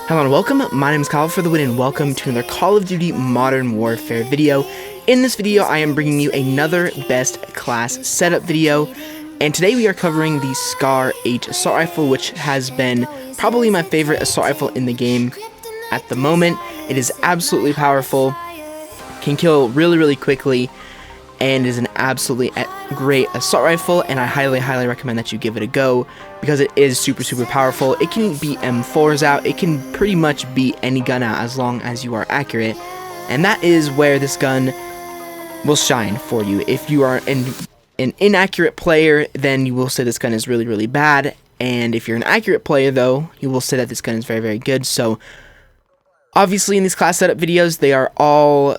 Hello and welcome, my name is Kyle FtW and welcome to another Call of Duty Modern Warfare video. In this video, I am bringing you another best class setup video, and today we are covering the SCAR 8 assault rifle, which has been probably my favorite assault rifle in the game at the moment. It is absolutely powerful, can kill really quickly, and is an absolutely great assault rifle, and I highly recommend that you give it a go because it is super powerful. It can beat M4s out, it can pretty much beat any gun out as long as you are accurate, and that is where this gun will shine for you. If you are an inaccurate player, then you will say this gun is really bad, and if you're an accurate player though, you will say that this gun is very good. So obviously in these class setup videos, they are all,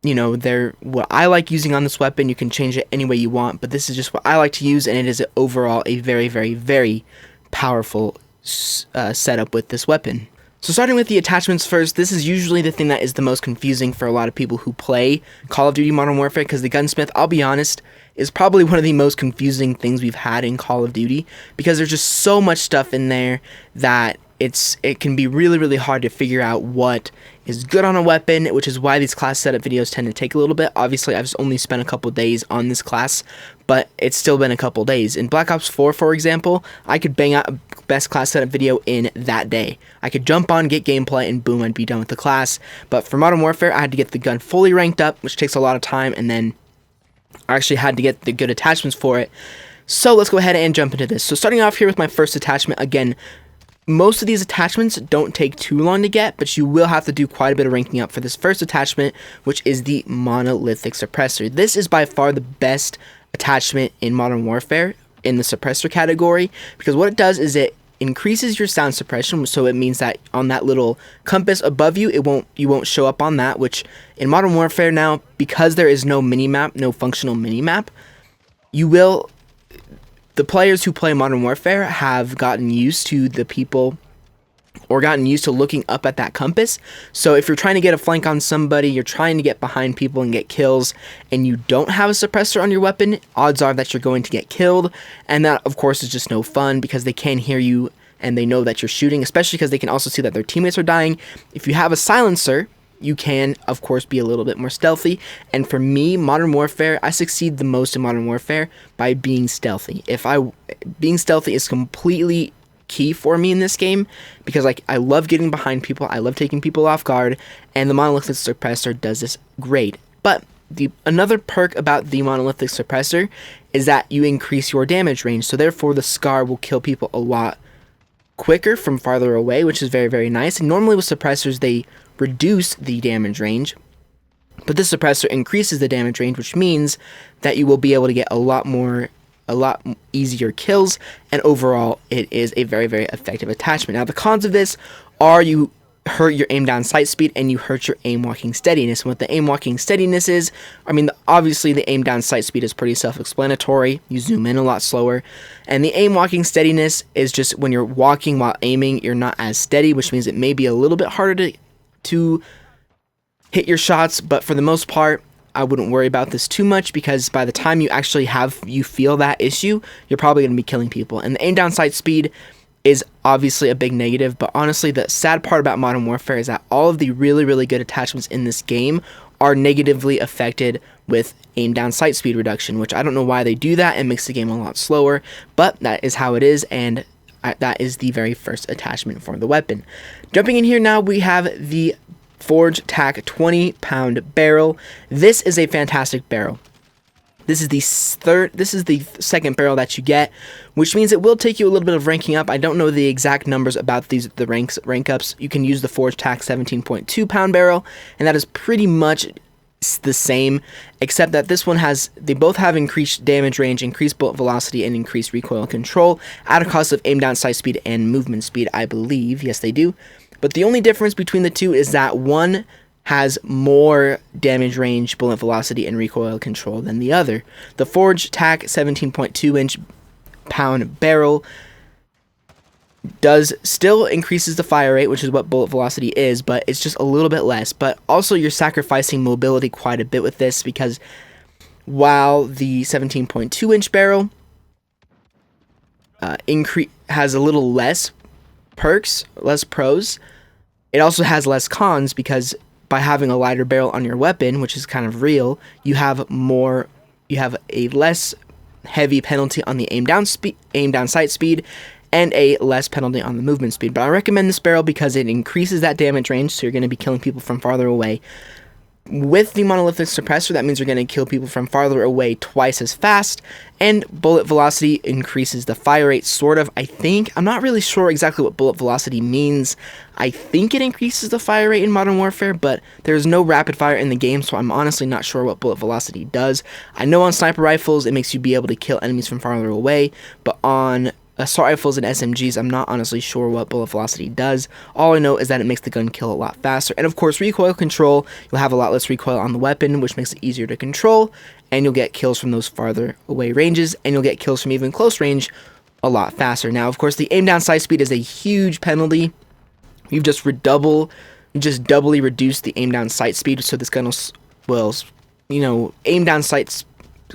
you know, they're what I like using on this weapon. You can change it any way you want, but this is just what I like to use, and it is overall a very powerful setup with this weapon. So starting with the attachments first, this is usually the thing that is the most confusing for a lot of people who play Call of Duty Modern Warfare, because the gunsmith, I'll be honest, is probably one of the most confusing things we've had in Call of Duty, because there's just so much stuff in there that it can be really hard to figure out what is good on a weapon, which is why these class setup videos tend to take a little bit. Obviously, I've only spent a couple days on this class, but it's still been a couple days. In Black Ops 4, for example, I could bang out a best class setup video in that day. I could jump on, get gameplay, and boom, I'd be done with the class. But for Modern Warfare, I had to get the gun fully ranked up, which takes a lot of time, and then I actually had to get the good attachments for it. So let's go ahead and jump into this. So starting off here with my first attachment, again, most of these attachments don't take too long to get, but you will have to do quite a bit of ranking up for this first attachment, which is the Monolithic Suppressor. This is by far the best attachment in Modern Warfare in the suppressor category, because what it does is it increases your sound suppression, so it means that on that little compass above you, you won't show up on that, which in Modern Warfare now, because there is no minimap, no functional minimap, the players who play Modern Warfare have gotten used to looking up at that compass. So if you're trying to get a flank on somebody, you're trying to get behind people and get kills, and you don't have a suppressor on your weapon, odds are that you're going to get killed, and that of course is just no fun because they can hear you and they know that you're shooting, especially because they can also see that their teammates are dying. If you have a silencer, you can, of course, be a little bit more stealthy. And for me, Modern Warfare, I succeed the most in Modern Warfare by being stealthy. Being stealthy is completely key for me in this game, because I love getting behind people, I love taking people off guard, and the Monolithic Suppressor does this great. But another perk about the Monolithic Suppressor is that you increase your damage range, so therefore the SCAR will kill people a lot quicker from farther away, which is very nice. And normally with suppressors, they reduce the damage range, but this suppressor increases the damage range, which means that you will be able to get a lot easier kills, and overall it is a very effective attachment. Now the cons of this are you hurt your aim down sight speed and you hurt your aim walking steadiness. And what the aim walking steadiness is, I mean, obviously the aim down sight speed is pretty self-explanatory. You zoom in a lot slower, and the aim walking steadiness is just when you're walking while aiming, you're not as steady, which means it may be a little bit harder to hit your shots. But for the most part, I wouldn't worry about this too much, because by the time you feel that issue, you're probably going to be killing people. And the aim down sight speed is obviously a big negative, but honestly the sad part about Modern Warfare is that all of the really good attachments in this game are negatively affected with aim down sight speed reduction, which I don't know why they do that. It makes the game a lot slower, but that is how it is, and that is the very first attachment for the weapon. Jumping in here now, we have the Forge Tac 20-pound barrel. This is a fantastic barrel. This is the second barrel that you get, which means it will take you a little bit of ranking up. I don't know the exact numbers about the rank ups. You can use the Forge Tac 17.2-pound barrel, and that is pretty much the same, except that this one they both have increased damage range, increased bullet velocity, and increased recoil control at a cost of aim down sight speed and movement speed, I believe. Yes, they do. But the only difference between the two is that one has more damage range, bullet velocity, and recoil control than the other. The Forge Tac 17.2-pound barrel still increases the fire rate, which is what bullet velocity is, but it's just a little bit less. But also you're sacrificing mobility quite a bit with this, because while the 17.2-inch barrel has a little less perks, less pros, It also has less cons because by having a lighter barrel on your weapon, which is kind of real, you have a less heavy penalty on the aim down sight speed, and a less penalty on the movement speed. But I recommend this barrel because it increases that damage range, so you're going to be killing people from farther away. With the Monolithic Suppressor, that means you're going to kill people from farther away twice as fast, and bullet velocity increases the fire rate, sort of, I think. I'm not really sure exactly what bullet velocity means. I think it increases the fire rate in Modern Warfare, but there's no rapid fire in the game, so I'm honestly not sure what bullet velocity does. I know on sniper rifles, it makes you be able to kill enemies from farther away, but on assault rifles and SMGs, I'm not honestly sure what bullet velocity does. All I know is that it makes the gun kill a lot faster. And of course, recoil control, you'll have a lot less recoil on the weapon, which makes it easier to control, and you'll get kills from those farther away ranges, and you'll get kills from even close range a lot faster. Now, of course, the aim down sight speed is a huge penalty. You just doubly reduce the aim down sight speed, so this gun will aim down sights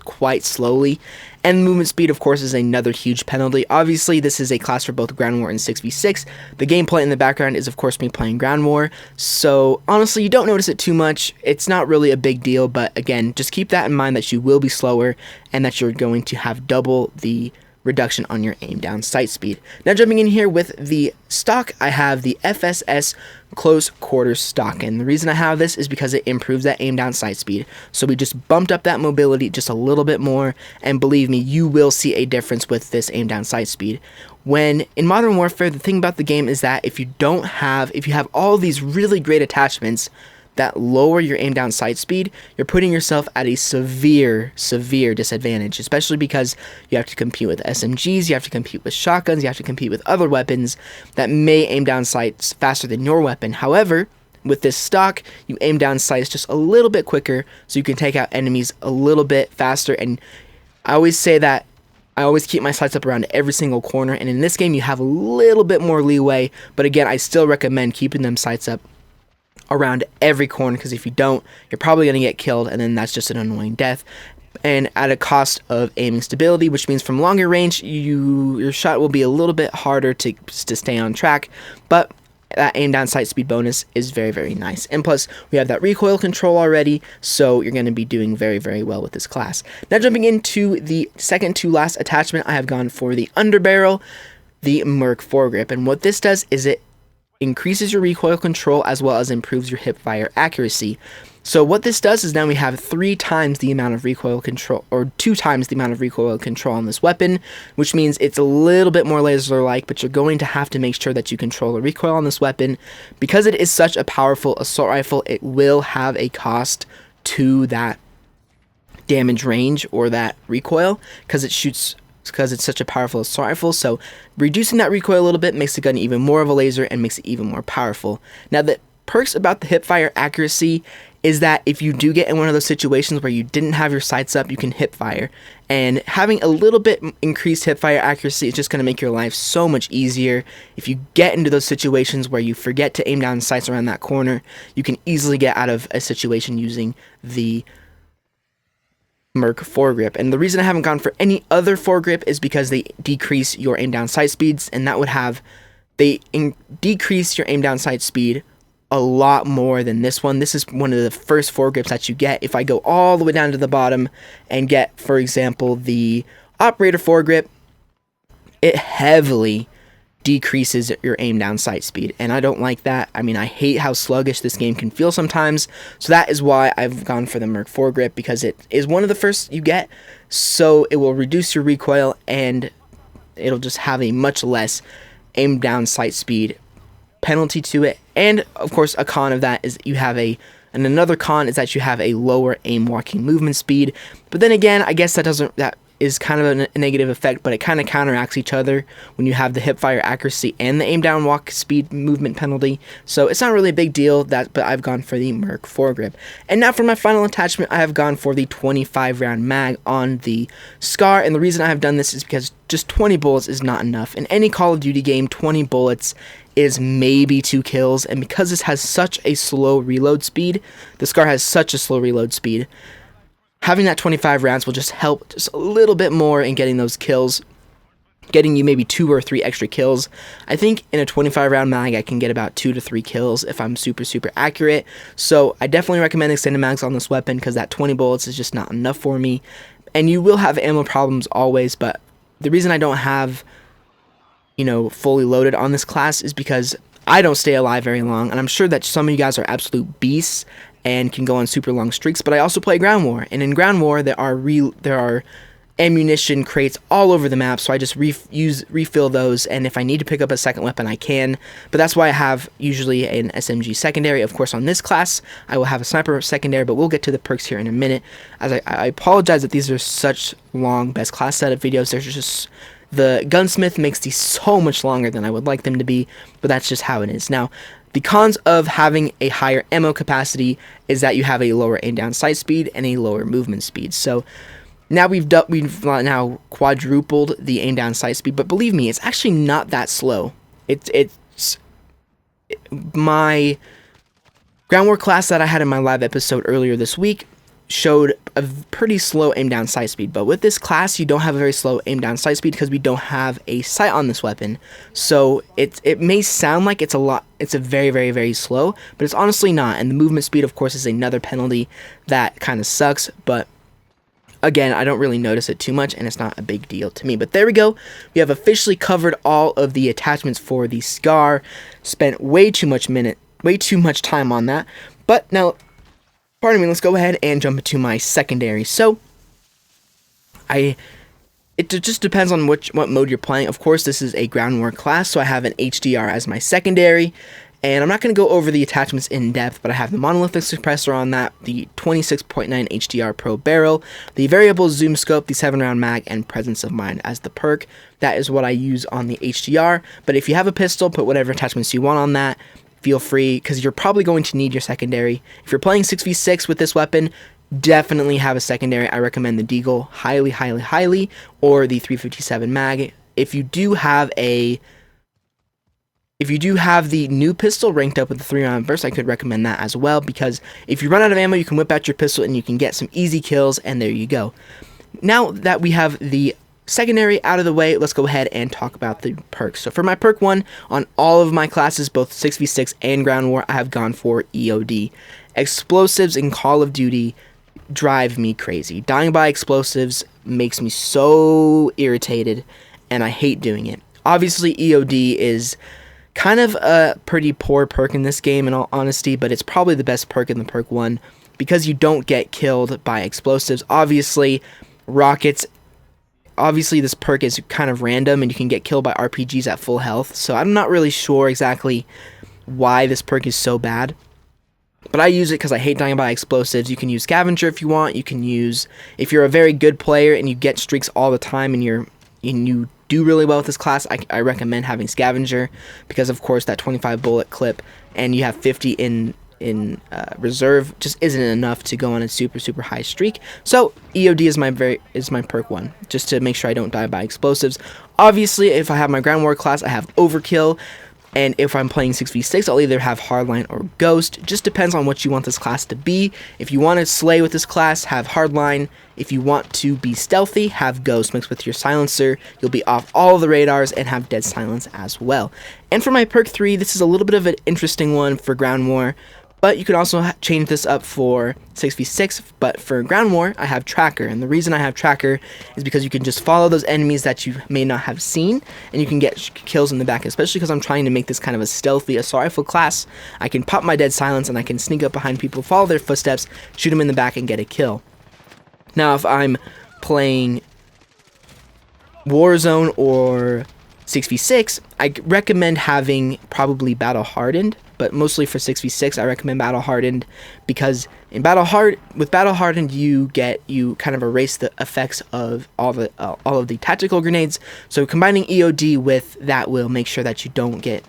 quite slowly. And movement speed, of course, is another huge penalty. Obviously, this is a class for both Ground War and 6v6. The gameplay in the background is, of course, me playing Ground War. So, honestly, you don't notice it too much. It's not really a big deal, but again, just keep that in mind that you will be slower and that you're going to have double the reduction on your aim down sight speed. Now jumping in here with the stock, I have the FSS close quarters stock, and the reason I have this is because it improves that aim down sight speed. So we just bumped up that mobility just a little bit more, and believe me, you will see a difference with this aim down sight speed. When in Modern Warfare, the thing about the game is that if you have all these really great attachments that lower your aim down sight speed, you're putting yourself at a severe disadvantage, especially because you have to compete with SMGs, you have to compete with shotguns, you have to compete with other weapons that may aim down sights faster than your weapon. However, with this stock, you aim down sights just a little bit quicker, so you can take out enemies a little bit faster. And I always say that I always keep my sights up around every single corner, and in this game you have a little bit more leeway, but again, I still recommend keeping them sights up around every corner, because if you don't, you're probably going to get killed, and then that's just an annoying death, and at a cost of aiming stability, which means from longer range, your shot will be a little bit harder to stay on track, but that aim down sight speed bonus is very nice. And plus, we have that recoil control already, so you're going to be doing very well with this class. Now jumping into the second to last attachment, I have gone for the Underbarrel, the Merc foregrip, and what this does is it increases your recoil control as well as improves your hip fire accuracy. So what this does is now we have 3 times the amount of recoil control, or 2 times the amount of recoil control on this weapon, which means it's a little bit more laser-like, but you're going to have to make sure that you control the recoil on this weapon. Because it is such a powerful assault rifle, it will have a cost to that damage range or that recoil, because it's such a powerful assault rifle. So reducing that recoil a little bit makes the gun even more of a laser and makes it even more powerful. Now, the perks about the hip fire accuracy is that if you do get in one of those situations where you didn't have your sights up, you can hip fire, and having a little bit increased hip fire accuracy is just going to make your life so much easier. If you get into those situations where you forget to aim down sights around that corner, you can easily get out of a situation using the Merc foregrip. And the reason I haven't gone for any other foregrip is because they decrease your aim down sight speeds, and that would have decrease your aim down sight speed a lot more than this one. This is one of the first foregrips that you get. If I go all the way down to the bottom and get, for example, the operator foregrip, it heavily decreases your aim down sight speed, and I don't like that. I mean, I hate how sluggish this game can feel sometimes, so that is why I've gone for the Merc foregrip, because it is one of the first you get, so it will reduce your recoil, and it'll just have a much less aim down sight speed penalty to it. And of course, a con of that is another con is that you have a lower aim walking movement speed, but then again, I guess that is kind of a negative effect, but it kind of counteracts each other when you have the hip fire accuracy and the aim down walk speed movement penalty. So it's not really a big deal, but I've gone for the Merc foregrip. And now for my final attachment, I have gone for the 25 round mag on the Scar, and the reason I have done this is because just 20 bullets is not enough. In any Call of Duty game, 20 bullets is maybe 2 kills, and because this has such a slow reload speed, the Scar has such a slow reload speed, having that 25 rounds will just help just a little bit more in getting those kills. getting you maybe 2 or 3 extra kills. I think in a 25 round mag I can get about 2 to 3 kills if I'm super accurate. So I definitely recommend extended mags on this weapon because that 20 bullets is just not enough for me. And you will have ammo problems always, but the reason I don't have, you know, fully loaded on this class is because I don't stay alive very long, and I'm sure that some of you guys are absolute beasts and can go on super long streaks, but I also play Ground War, and in Ground War there are ammunition crates all over the map, so I just refill those, and if I need to pick up a second weapon I can, but that's why I have usually an SMG secondary. Of course on this class I will have a sniper secondary, but we'll get to the perks here in a minute. As I apologize that these are such long best class setup videos. There's just, the gunsmith makes these so much longer than I would like them to be, but that's just how it is. Now, the cons of having a higher ammo capacity is that you have a lower aim down sight speed and a lower movement speed. So now we've now quadrupled the aim down sight speed, but believe me, it's actually not that slow. It's my Ground War class that I had in my live episode earlier this week showed a pretty slow aim down sight speed, but with this class you don't have a very slow aim down sight speed because we don't have a sight on this weapon. So it may sound like it's a very slow, but it's honestly not. And the movement speed, of course, is another penalty that kind of sucks, but again, I don't really notice it too much, and it's not a big deal to me. But there we go. We have officially covered all of the attachments for the Scar. Spent way too much time on that. But now, pardon me, let's go ahead and jump into my secondary. So, it just depends on what mode you're playing. Of course, this is a Ground War class, so I have an HDR as my secondary. And I'm not going to go over the attachments in depth, but I have the Monolithic Suppressor on that, the 26.9 HDR Pro Barrel, the Variable Zoom Scope, the 7-round mag, and Presence of Mind as the perk. That is what I use on the HDR, but if you have a pistol, put whatever attachments you want on that. Feel free, because you're probably going to need your secondary. If you're playing 6v6 with this weapon, definitely have a secondary. I recommend the Deagle highly, or the 357 mag. If you do have the new pistol ranked up with the 3-round burst, I could recommend that as well, because if you run out of ammo, you can whip out your pistol and you can get some easy kills, and there you go. Now that we have the secondary out of the way, let's go ahead and talk about the perks. So for my perk 1, on all of my classes, both 6v6 and Ground War, I have gone for EOD. Explosives in Call of Duty drive me crazy. Dying by explosives makes me so irritated, and I hate doing it. Obviously, EOD is kind of a pretty poor perk in this game, in all honesty, but it's probably the best perk in the perk 1 because you don't get killed by explosives. Obviously, rockets, this perk is kind of random and you can get killed by RPGs at full health, so I'm not really sure exactly why this perk is so bad. But I use it because I hate dying by explosives. You can use Scavenger if you want. You can use, if you're a very good player and you get streaks all the time and you do really well with this class, I recommend having Scavenger, because of course that 25 bullet clip and you have 50 in reserve just isn't enough to go on a super high streak. So EOD is my perk 1, just to make sure I don't die by explosives. Obviously, if I have my Ground War class, I have Overkill. And if I'm playing 6v6, I'll either have Hardline or Ghost. Just depends on what you want this class to be. If you want to slay with this class, have Hardline. If you want to be stealthy, have Ghost mixed with your Silencer. You'll be off all of the radars and have Dead Silence as well. And for my perk 3, this is a little bit of an interesting one for Ground War, but you can also change this up for 6v6, but for Ground War, I have Tracker, and the reason I have Tracker is because you can just follow those enemies that you may not have seen, and you can get kills in the back, especially because I'm trying to make this kind of a stealthy assault rifle class. I can pop my Dead Silence, and I can sneak up behind people, follow their footsteps, shoot them in the back, and get a kill. Now, if I'm playing Warzone or 6v6, I recommend having probably Battle Hardened, but mostly for 6v6 I recommend Battle Hardened, because in Battle Hardened you kind of erase the effects of all of the tactical grenades. So combining EOD with that will make sure that you don't get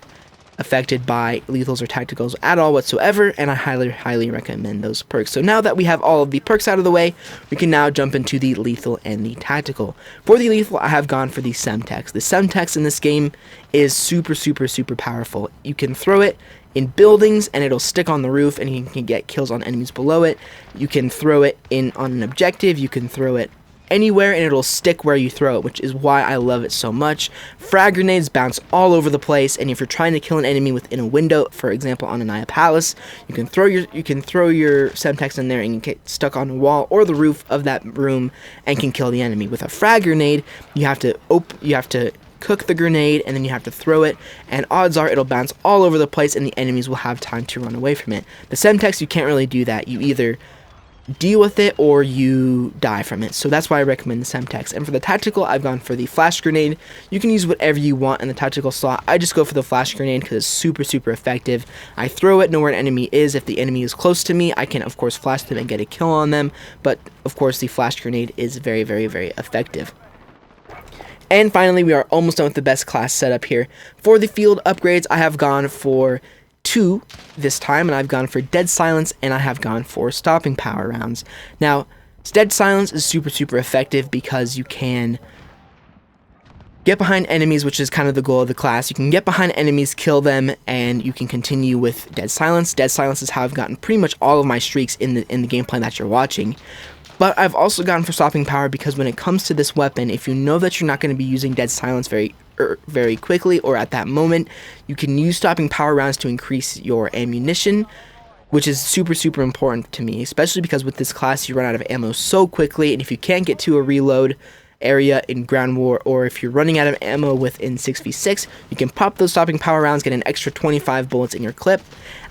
affected by lethals or tacticals at all whatsoever, and I highly recommend those perks. So now that we have all of the perks out of the way, we can now jump into the lethal and the tactical. For the lethal, I have gone for the Semtex. The Semtex in this game is super powerful. You can throw it in buildings and it'll stick on the roof and you can get kills on enemies below it. You can throw it on an objective, you can throw it anywhere and it'll stick where you throw it, which is why I love it so much. Frag grenades bounce all over the place, and if you're trying to kill an enemy within a window, for example on Anaya Palace, you can throw your Semtex in there and you get stuck on the wall or the roof of that room and can kill the enemy. With a frag grenade, you have to cook the grenade and then you have to throw it, and odds are it'll bounce all over the place and the enemies will have time to run away from it. The Semtex, you can't really do that. You either deal with it or you die from it, so that's why I recommend the Semtex. And for the tactical, I've gone for the flash grenade. You can use whatever you want in the tactical slot. I just go for the flash grenade because it's super effective. I throw it, know where an enemy is. If the enemy is close to me, I can of course flash them and get a kill on them, but of course the flash grenade is very effective. And finally, we are almost done with the best class setup here. For the field upgrades, I have gone for 2 this time, and I've gone for Dead Silence, and I have gone for Stopping Power rounds. Now, Dead Silence is super effective because you can get behind enemies, which is kind of the goal of the class. You can get behind enemies, kill them, and you can continue with Dead Silence. Dead Silence is how I've gotten pretty much all of my streaks in the gameplay that you're watching. But I've also gone for Stopping Power because when it comes to this weapon, if you know that you're not going to be using Dead Silence very quickly or at that moment, you can use Stopping Power rounds to increase your ammunition, which is super important to me, especially because with this class you run out of ammo so quickly, and if you can't get to a reload area in Ground War, or if you're running out of ammo within 6v6, you can pop those Stopping Power rounds, get an extra 25 bullets in your clip,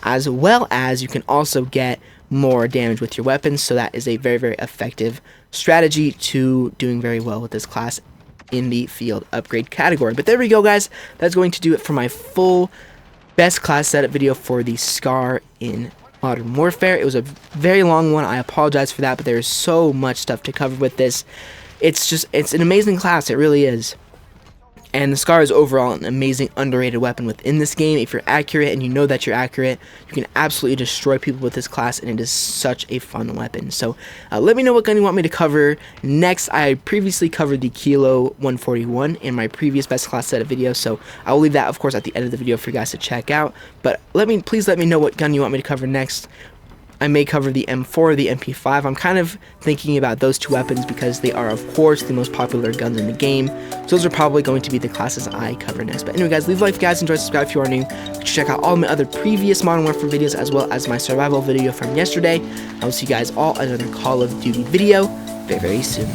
as well as you can also get more damage with your weapons. So that is a very effective strategy to doing very well with this class in the field upgrade category. But there we go, guys. That's going to do it for my full best class setup video for the Scar in Modern Warfare. It was a very long one. I apologize for that, but there is so much stuff to cover with this. It's an amazing class. It really is. And the Scar is overall an amazing, underrated weapon within this game. If you're accurate and you know that you're accurate, you can absolutely destroy people with this class, and it is such a fun weapon. So let me know what gun you want me to cover next. I previously covered the Kilo 141 in my previous best class setup video, so I will leave that, of course, at the end of the video for you guys to check out. But please let me know what gun you want me to cover next. I may cover the M4 or the MP5. I'm kind of thinking about those 2 weapons because they are, of course, the most popular guns in the game. So those are probably going to be the classes I cover next. But anyway, guys, leave a like if you guys enjoyed, subscribe if you are new. Check out all my other previous Modern Warfare videos as well as my survival video from yesterday. I will see you guys all in another Call of Duty video very soon.